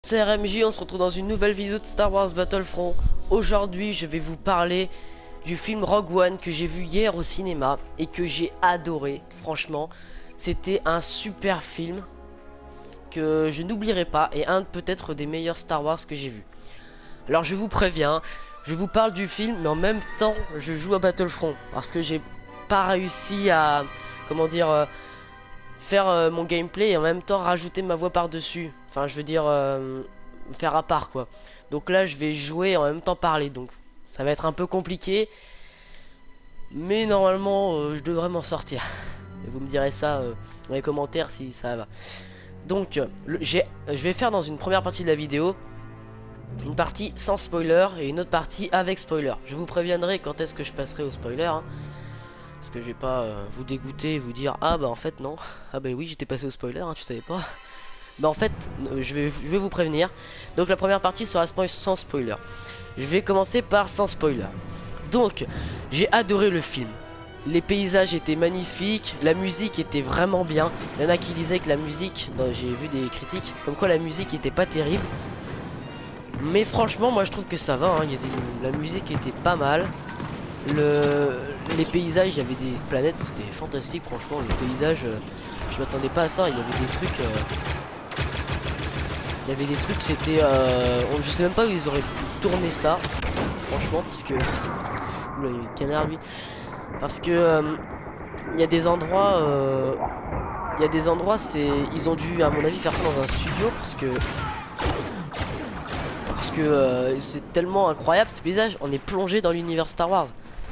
c'est RMJ, on se retrouve dans une nouvelle vidéo de Star Wars Battlefront. Aujourd'hui, je vais vous parler du film Rogue One que j'ai vu hier au cinéma et que j'ai adoré. Franchement, c'était un super film que je n'oublierai pas et un peut-être des meilleurs Star Wars que j'ai vu. Alors je vous préviens, je vous parle du film, mais en même temps, je joue à Battlefront parce que j'ai pas réussi à, comment dire, faire mon gameplay et en même temps rajouter ma voix par-dessus. Enfin, je veux dire, faire à part quoi. Donc là, je vais jouer et en même temps parler. Donc ça va être un peu compliqué. Mais normalement, je devrais m'en sortir. Et vous me direz ça dans les commentaires si ça va. Donc, je vais faire dans une première partie de la vidéo une partie sans spoiler et une autre partie avec spoiler. Je vous préviendrai quand est-ce que je passerai au spoiler. Hein. Parce que je vais pas vous dégoûter et vous dire ah bah en fait non. Ah bah oui j'étais passé au spoiler hein, tu savais pas. Bah en fait je vais vous prévenir. Donc la première partie sera sans spoiler. Je vais commencer par sans spoiler. Donc j'ai adoré le film. Les paysages étaient magnifiques, la musique était vraiment bien. Il y en a qui disaient que la musique, j'ai vu des critiques comme quoi la musique était pas terrible. Mais franchement moi je trouve que ça va hein. La musique était pas mal. Les paysages, il y avait des planètes, c'était fantastique franchement, les paysages, je m'attendais pas à ça, il y avait des trucs, c'était, je sais même pas où ils auraient pu tourner ça, franchement, parce que, oula, il y a eu le canard lui, parce que, il y a des endroits, ils ont dû, à mon avis, faire ça dans un studio, parce que c'est tellement incroyable ces paysages, on est plongé dans l'univers Star Wars.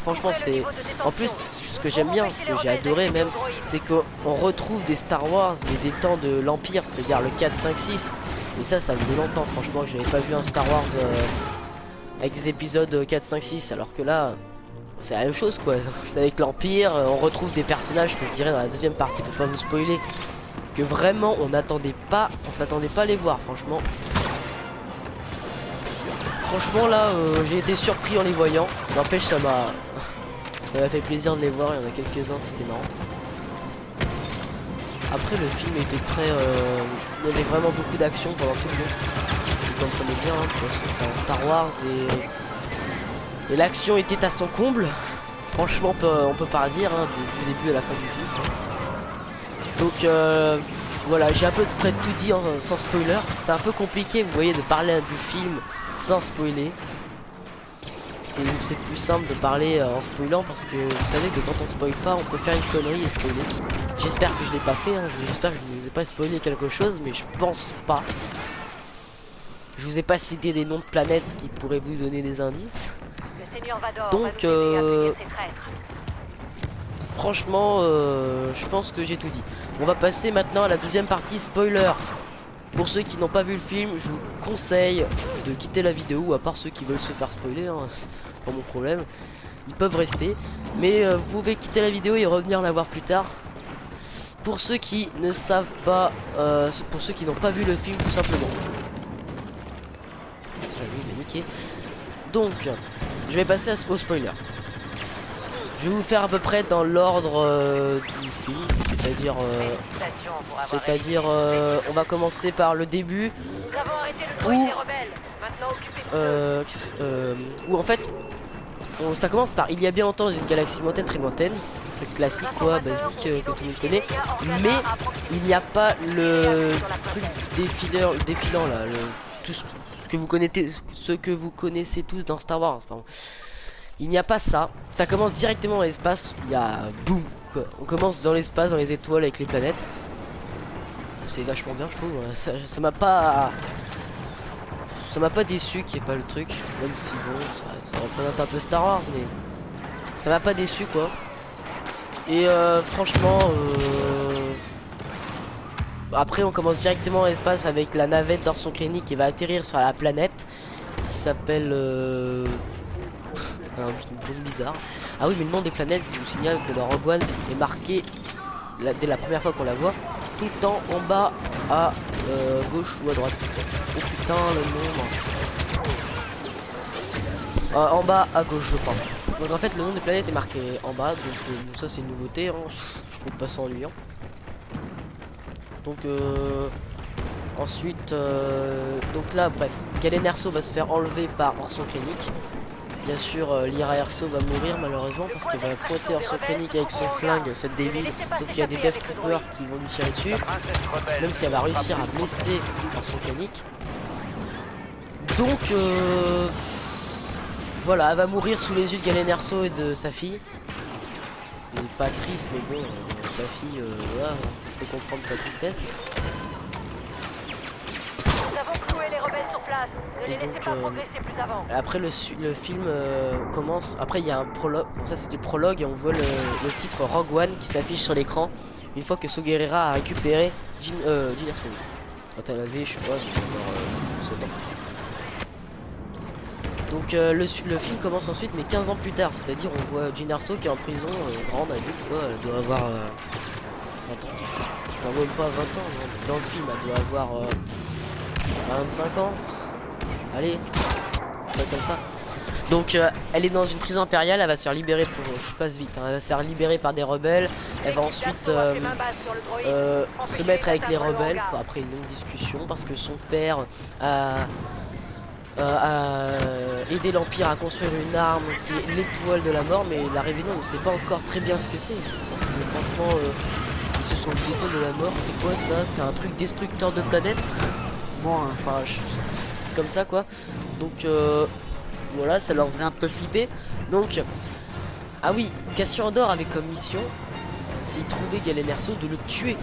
Franchement c'est... En plus ce que j'aime bien, ce que j'ai adoré même, c'est qu'on retrouve des Star Wars mais des temps de l'Empire, c'est-à-dire le 4, 5, 6. Et ça faisait longtemps franchement que j'avais pas vu un Star Wars avec des épisodes 4, 5, 6. Alors que là c'est la même chose quoi, c'est avec l'Empire, on retrouve des personnages que je dirais dans la deuxième partie pour pas vous spoiler. Que vraiment on s'attendait pas à les voir franchement. Franchement là j'ai été surpris en les voyant. N'empêche ça m'a fait plaisir de les voir, il y en a quelques-uns, c'était marrant. Après le film était très... il y avait vraiment beaucoup d'action pendant tout le long. Vous comprenez bien, hein, parce que c'est un Star Wars et l'action était à son comble. Franchement on peut pas dire hein, du début à la fin du film. Donc voilà, j'ai à peu près tout dit sans spoiler. C'est un peu compliqué, vous voyez, de parler du film sans spoiler. C'est plus simple de parler en spoilant parce que vous savez que quand on spoil pas on peut faire une connerie et spoiler. J'espère que je l'ai pas fait, hein. J'espère que je ne vous ai pas spoilé quelque chose, mais je pense pas. Je vous ai pas cité des noms de planètes qui pourraient vous donner des indices. Donc franchement je pense que j'ai tout dit. On va passer maintenant à la deuxième partie spoiler. Pour ceux qui n'ont pas vu le film, je vous conseille de quitter la vidéo, à part ceux qui veulent se faire spoiler, hein, c'est pas mon problème. Ils peuvent rester, mais vous pouvez quitter la vidéo et revenir la voir plus tard. Pour ceux qui ne savent pas, pour ceux qui n'ont pas vu le film tout simplement. Ah oui, il m'a niqué. Donc, je vais passer au spoiler. Je vais vous faire à peu près dans l'ordre du film, c'est-à-dire, on va commencer par le début, où en fait, ça commence par il y a bien longtemps dans une galaxie lointaine, très lointaine, classique quoi, basique que tout le monde connaît, mais il n'y a pas le truc défilant là, tout ce que vous connaissez tous dans Star Wars, pardon. Il n'y a pas ça, ça commence directement dans l'espace, il y a boum quoi. On commence dans l'espace, dans les étoiles avec les planètes. C'est vachement bien je trouve, ça m'a pas déçu qu'il n'y ait pas le truc, même si bon ça représente un peu Star Wars mais ça m'a pas déçu quoi. Et franchement après on commence directement dans l'espace avec la navette d'Orson Krennic qui va atterrir sur la planète qui s'appelle un nom bizarre. Ah oui mais le nom des planètes, je vous signale que dans Rogue One est marqué dès la première fois qu'on la voit tout le temps en bas à gauche ou à droite. Oh putain le nom en bas à gauche je pense. Donc en fait le nom des planètes est marqué en bas. Donc ça c'est une nouveauté hein. Je trouve pas ça ennuyant. Donc Ensuite, donc là, bref, Galen Erso va se faire enlever par Orson Krennic. Bien sûr, Lyra Erso va mourir malheureusement parce qu'elle va pointer Orson Krennic avec son flingue, cette débile. Sauf qu'il y a des Death Troopers qui vont lui tirer dessus. Même si elle va réussir à blesser Orson Krennic. Donc, voilà, elle va mourir sous les yeux de Galen Erso et de sa fille. C'est pas triste, mais bon, sa fille, voilà, on peut comprendre sa tristesse. Et donc, après le film commence. Après il y a un prologue. Bon, ça c'était le prologue et on voit le titre Rogue One qui s'affiche sur l'écran une fois que Saw Gerrera a récupéré Jyn Erso. Quand elle avait, je sais pas, genre 7 ans. Donc le film commence ensuite, mais 15 ans plus tard, c'est-à-dire on voit Jyn Erso qui est en prison, grande adulte, quoi, elle doit avoir 20 ans. Enfin, même pas 20 ans, non, mais dans le film elle doit avoir 25 ans. Allez, pas comme ça. Donc elle est dans une prison impériale, elle va se faire libérer pour... je passe vite, hein, elle va se faire libérer par des rebelles. Elle va ensuite se mettre avec les rebelles, après une longue discussion, parce que son père a aidé l'Empire à construire une arme qui est l'étoile de la mort, mais la rébellion ne sait pas encore très bien ce que c'est. Parce que franchement, ils se sont dit l'étoile de la mort, c'est quoi ça? C'est un truc destructeur de planètes? Bon, enfin, comme ça quoi. Donc voilà, ça leur faisait un peu flipper. Donc, ah oui, Cassian Andor avait comme mission, c'est trouver Galen Erso, de le tuer.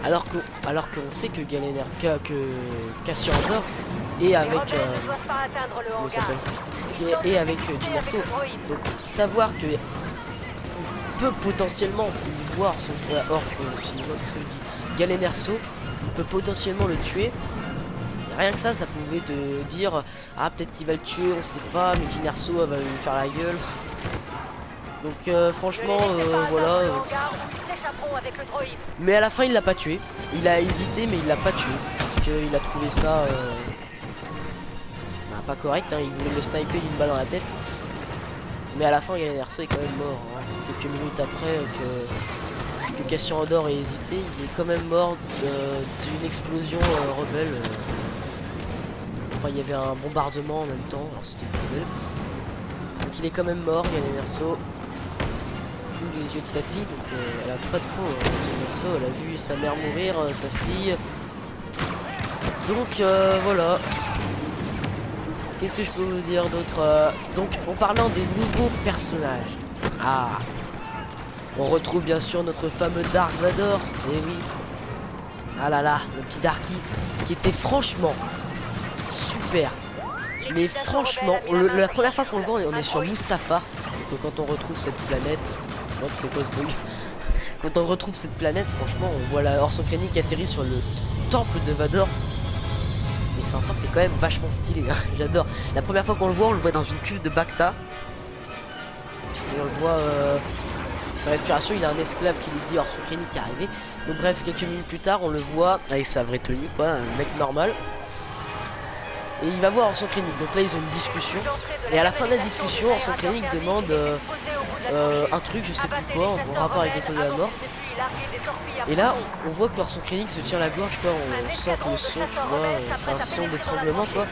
Alors qu'on sait que Cassian Andor est avec comment ça s'appelle, et avec Jyn Erso. Donc savoir que on peut potentiellement, s'il voit son s'il voit ce que je dis, Galen Erso, il peut potentiellement le tuer. Rien que ça pouvait te dire ah peut-être qu'il va le tuer, on sait pas, mais Jyn Erso elle va lui faire la gueule. Donc franchement voilà. Mais à la fin il l'a pas tué. Il a hésité mais il l'a pas tué parce qu'il a trouvé ça bah, pas correct. Hein. Il voulait le sniper d'une balle dans la tête. Mais à la fin Galen Erso est quand même mort. Hein. Quelques minutes après que Cassian Andor ait hésité, il est quand même mort d'une explosion rebelle. Enfin il y avait un bombardement en même temps, alors c'était le bordel. Donc il est quand même mort, Galen Erso. Sous les yeux de sa fille, donc elle a pas de peau, Galen Erso, elle a vu sa mère mourir, sa fille. Donc voilà. Qu'est-ce que je peux vous dire d'autre? Donc en parlant des nouveaux personnages. Ah, on retrouve bien sûr notre fameux Dark Vador. Eh oui. Ah là là, le petit Darky qui était franchement super. Mais franchement, la première fois qu'on le voit, on est sur Mustafar. Donc quand on retrouve cette planète, oh, c'est quoi ce bug? Quand on retrouve cette planète, franchement, on voit la Orson Krennic qui atterrit sur le temple de Vador. Et c'est un temple qui est quand même vachement stylé, hein. J'adore. La première fois qu'on le voit, on le voit dans une cuve de Bacta. Et on le voit, sa respiration, il a un esclave qui lui dit Orson Krennic est arrivé. Donc bref, quelques minutes plus tard, on le voit avec sa vraie tenue, quoi, un mec normal. Et il va voir Orson Krennic, donc là ils ont une discussion. Et à la fin de la discussion, Orson Krennic demande un truc, je sais plus quoi, en rapport avec l'étoile de la mort. Et là, on voit que Orson Krennic se tient la gorge, quoi, on sent que le son, tu vois, c'est un son d'étranglement, quoi.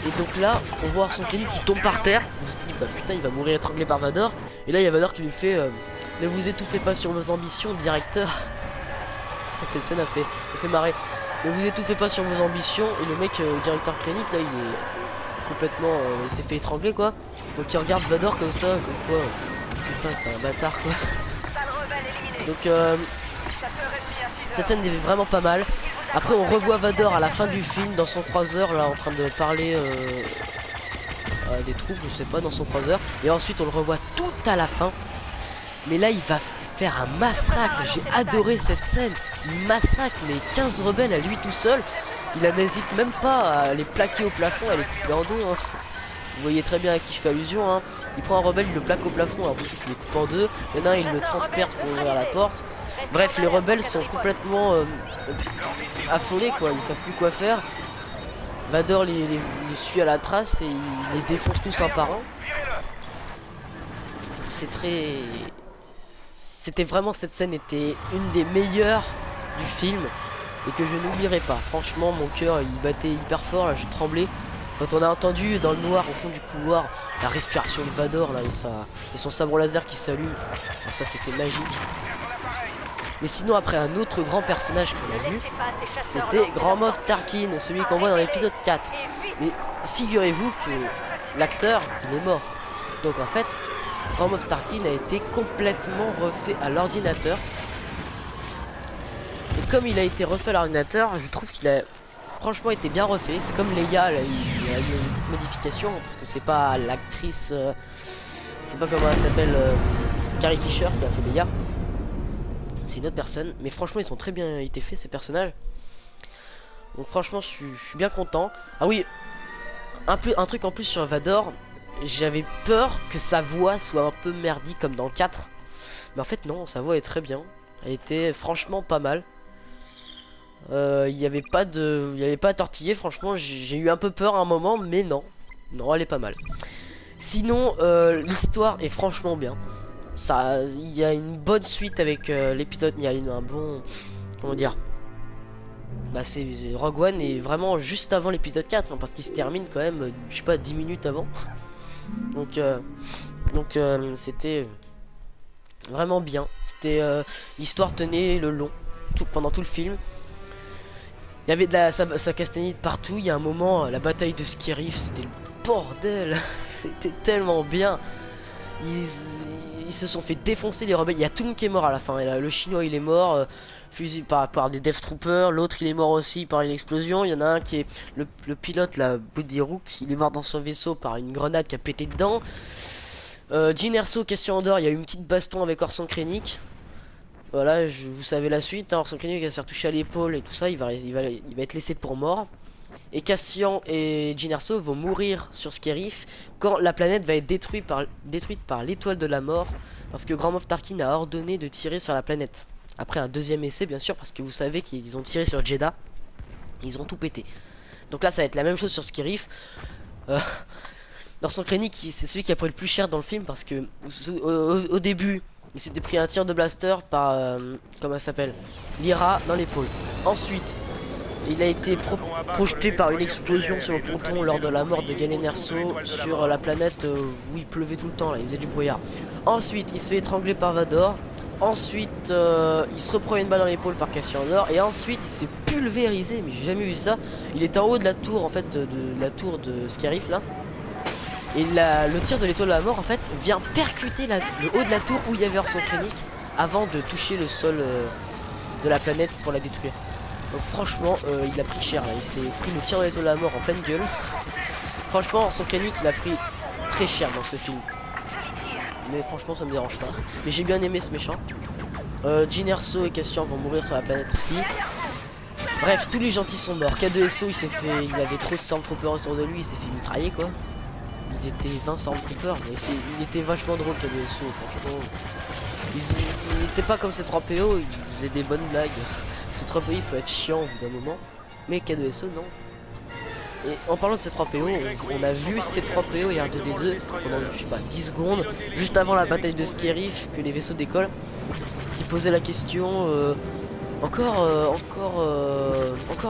Et donc là, on voit Orson Krennic qui tombe par terre, on se dit, bah putain, il va mourir étranglé par Vador. Et là, il y a Vador qui lui fait, ne vous étouffez pas sur vos ambitions, directeur. Cette scène a fait marrer. Ne vous étouffez pas sur vos ambitions. Et le mec, directeur Krennic, là il est complètement, il s'est fait étrangler quoi. Donc il regarde Vador comme ça, comme quoi, putain t'es un bâtard quoi. Donc cette scène est vraiment pas mal. Après on revoit Vador à la fin du film dans son croiseur là en train de parler des troupes, je sais pas, dans son croiseur. Et ensuite on le revoit tout à la fin. Mais là il va faire un massacre, j'ai adoré cette scène. Il massacre les 15 rebelles à lui tout seul. Il n'hésite même pas à les plaquer au plafond, à les couper en deux. Hein. Vous voyez très bien à qui je fais allusion. Hein. Il prend un rebelle, il le plaque au plafond, ensuite il le coupe en deux. Il y en a un, il le transperce pour ouvrir la porte. Bref, les rebelles sont complètement affolés quoi, ils savent plus quoi faire. Vador les suit à la trace et il les défonce tous un par un. C'est très... C'était vraiment, cette scène était une des meilleures du film. et que je n'oublierai pas. Franchement, mon cœur il battait hyper fort, là je tremblais quand on a entendu dans le noir au fond du couloir la respiration de Vador là et son sabre laser qui s'allume. Ça c'était magique. Mais sinon après un autre grand personnage qu'on a vu, c'était Grand Moff Tarkin, celui qu'on voit dans l'épisode 4. Mais figurez-vous que l'acteur il est mort. Donc en fait Grand Moff Tarkin a été complètement refait à l'ordinateur. Et comme il a été refait à l'ordinateur, je trouve qu'il a franchement été bien refait. C'est comme Leia, là, il y a eu une petite modification parce que c'est pas l'actrice, c'est pas comment elle s'appelle, Carrie Fisher qui a fait Leia. C'est une autre personne, mais franchement ils ont très bien été faits ces personnages. Donc franchement je suis bien content. Ah oui, un truc en plus sur Vador, j'avais peur que sa voix soit un peu merdique comme dans le 4. Mais en fait non, sa voix est très bien. Elle était franchement pas mal. Il n'y avait pas à tortiller, franchement j'ai eu un peu peur à un moment, mais non, elle est pas mal. Sinon l'histoire est franchement bien. Ça, il y a une bonne suite avec l'épisode, il y a un bon, comment dire, bah c'est Rogue One est vraiment juste avant l'épisode 4 hein, parce qu'il se termine quand même, je sais pas, 10 minutes avant. Donc c'était vraiment bien. C'était l'histoire tenait le long pendant tout le film. Il y avait de sa castagnette partout. Il y a un moment, la bataille de Skerriff, c'était le bordel. C'était tellement bien. Ils se sont fait défoncer les rebelles. Il y a tout le monde qui est mort à la fin. Et là, le chinois il est mort, fusillé par des Death Troopers. L'autre il est mort aussi par une explosion. Il y en a un qui est le pilote, la Buddy Rook. Il est mort dans son vaisseau par une grenade qui a pété dedans. Jyn Erso, question Andorre, il y a eu une petite baston avec Orson Krennic. Voilà, vous savez la suite, hein, Orson Krennic va se faire toucher à l'épaule et tout ça, il va être laissé pour mort. Et Cassian et Jyn Erso vont mourir sur Skerriff quand la planète va être détruite par l'étoile de la mort. Parce que Grand Moff Tarkin a ordonné de tirer sur la planète. Après un deuxième essai bien sûr, parce que vous savez qu'ils ont tiré sur Jeddah. Ils ont tout pété. Donc là ça va être la même chose sur Skerriff. Orson Krennic c'est celui qui a pris le plus cher dans le film parce que au début il s'était pris un tir de blaster par comment elle s'appelle, Lyra dans l'épaule. Ensuite il a été projeté par une explosion sur le ponton lors de la mort de Jyn Erso sur la planète où il pleuvait tout le temps là, il faisait du brouillard. Ensuite il se fait étrangler par Vador. Ensuite il se reprend une balle dans l'épaule par Cassian Andor. Et ensuite il s'est pulvérisé, mais j'ai jamais vu ça. Il était en haut de la tour en fait, de la tour de Skerriff là. Et le tir de l'étoile de la mort en fait vient percuter le haut de la tour où il y avait Orson Krennic avant de toucher le sol de la planète pour la détruire. Donc franchement il a pris cher là, il s'est pris le tir de l'étoile de la mort en pleine gueule. Franchement Orson Krennic il a pris très cher dans ce film. Mais franchement ça me dérange pas. Mais j'ai bien aimé ce méchant. Jyn Erso et Cassian vont mourir sur la planète aussi. Bref, tous les gentils sont morts. K2SO il avait trop de Stormtroopers autour de lui, il s'est fait mitrailler quoi. Ils étaient 20 Stormtroopers, mais il était vachement drôle K2SO, franchement. Il n'était pas comme C3PO, il faisait des bonnes blagues. C3PO il peut être chiant au bout d'un moment, mais K2SO non. Et en parlant de C3PO, on a vu C3PO et R2D2 pendant je sais pas 10 secondes, juste avant la bataille de Skerriff, que les vaisseaux décollent, qui posait la question encore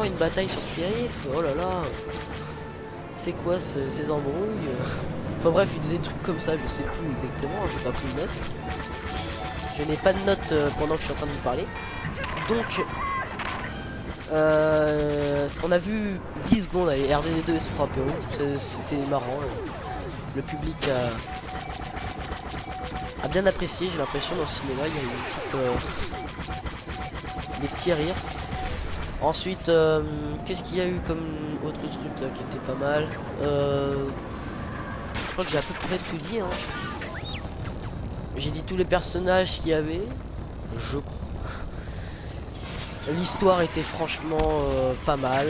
une bataille sur Skerriff, oh là là. C'est quoi ces embrouilles? Enfin bref, il disait des trucs comme ça, je sais plus exactement, j'ai pas pris de notes. Je n'ai pas de notes pendant que je suis en train de vous parler. Donc, on a vu 10 secondes avec R2D2 et C3PO, c'était marrant. Le public a bien apprécié, j'ai l'impression, dans le cinéma, il y a eu une petite... des petits rires. Ensuite, qu'est-ce qu'il y a eu comme autre truc là qui était pas mal? Je crois que j'ai à peu près tout dit. Hein. J'ai dit tous les personnages qu'il y avait, je crois. L'histoire était franchement pas mal.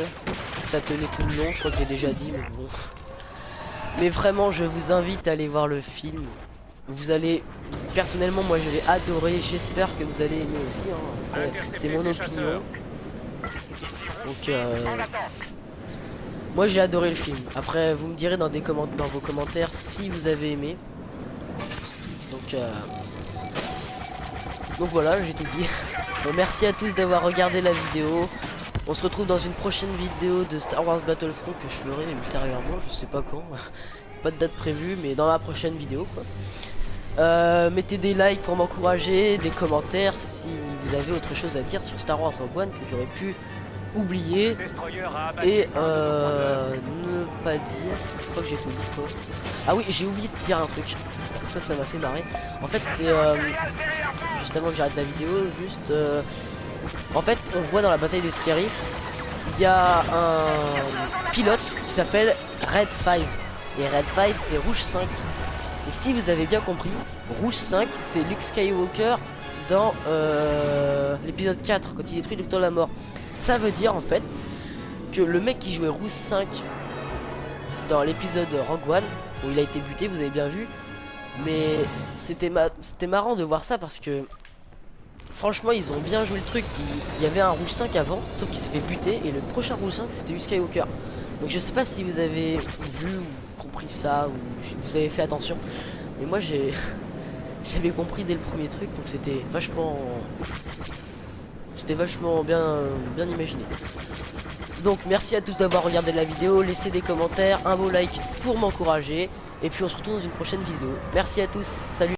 Ça tenait tout le long, je crois que j'ai déjà dit, mais bon. Mais vraiment, je vous invite à aller voir le film. Vous allez, personnellement, moi je l'ai adoré. J'espère que vous allez aimer aussi. Hein. C'est mon opinion. Donc moi j'ai adoré le film. Après vous me direz dans vos commentaires si vous avez aimé. Donc voilà, j'ai tout dit. Bon, merci à tous d'avoir regardé la vidéo. On se retrouve dans une prochaine vidéo de Star Wars Battlefront que je ferai ultérieurement, je sais pas quand. Pas de date prévue, mais dans ma prochaine vidéo quoi. Mettez des likes pour m'encourager, des commentaires si vous avez autre chose à dire sur Star Wars Rogue One que j'aurais pu oublier. Et ne pas dire, je crois que j'ai tout dit quoi. Ah oui, j'ai oublié de dire un truc. Ça m'a fait marrer. En fait, c'est juste avant que j'arrête la vidéo, juste en fait, on voit dans la bataille de Scarif, il y a un pilote qui s'appelle Red 5. Et Red 5, c'est Rouge 5. Et si vous avez bien compris, Rouge 5, c'est Luke Skywalker dans l'épisode 4, quand il détruit le Docteur de la Mort. Ça veut dire en fait que le mec qui jouait Rouge 5 dans l'épisode Rogue One, où il a été buté, vous avez bien vu. Mais c'était marrant de voir ça parce que franchement ils ont bien joué le truc. Il y avait un Rouge 5 avant, sauf qu'il s'est fait buter. Et le prochain Rouge 5 c'était Luke Skywalker. Donc je sais pas si vous avez vu ou compris ça, ou vous avez fait attention. Mais moi j'avais compris dès le premier truc, donc c'était vachement bien imaginé. Donc merci à tous d'avoir regardé la vidéo, laissez des commentaires, un beau like pour m'encourager. Et puis on se retrouve dans une prochaine vidéo. Merci à tous, salut.